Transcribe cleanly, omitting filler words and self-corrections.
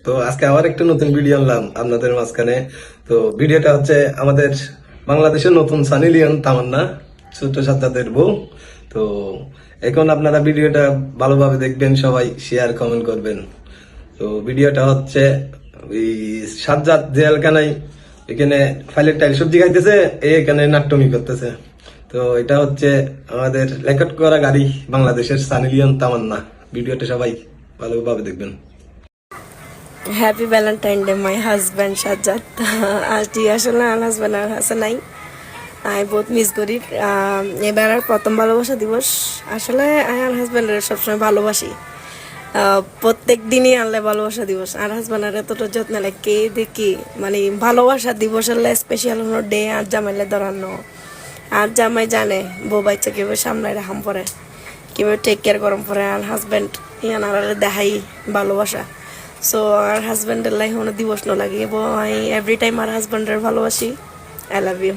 তো আজকে আবার একটা নতুন ভিডিও আনলাম আপনাদের মাঝখানে। তো ভিডিওটা হচ্ছে আমাদের বাংলাদেশের নতুন সানি লিওন তামান্না ছোট্ট সাজ্জাদের বউ। তো এখন আপনারা ভিডিওটা ভালোভাবে দেখবেন, সবাই শেয়ার কমেন্ট করবেন। তো ভিডিওটা হচ্ছে ওই সাজ্জাদ জেলখানায় এখানে ফাইলের টাইল সবজি খাইতেছে, এখানে নাট্যমি করতেছে। তো এটা হচ্ছে আমাদের রেকর্ড করা গাড়ি বাংলাদেশের সানি লিওন তামান্না। ভিডিওটা সবাই ভালোভাবে দেখবেন। Happy Valentine day my husband Sajjad. আজটি আসলে আমার হাজব্যান্ড আর আছে নাই, আমি বহুত মিস করি। এবার আর প্রথম ভালোবাসা দিবস। আসলে আমার হাজব্যান্ডের সবসময় ভালোবাসি, প্রত্যেক দিনই আনলে ভালোবাসা দিবস। আর হাজব্যান্ড আর এতটা যত্ন লাগে কে দেখি, মানে ভালোবাসা দিবস হলে স্পেশাল কোনো ডে আর জামাইলে ধরানো। আর জামাই জানে বউ বাচ্চা কীভাবে সামলায় রাখাম পরে, কীভাবে টেক কেয়ার গরম পরে। আর হাজব্যান্ড ইয়ানারা দেখাই ভালোবাসা। সো আর হাজব্যান্ডের লাইফ কোনো দিবস ন লাগে, এবং আমি এভরি টাইম আর হাজব্যান্ডের ভালোবাসি। I love you.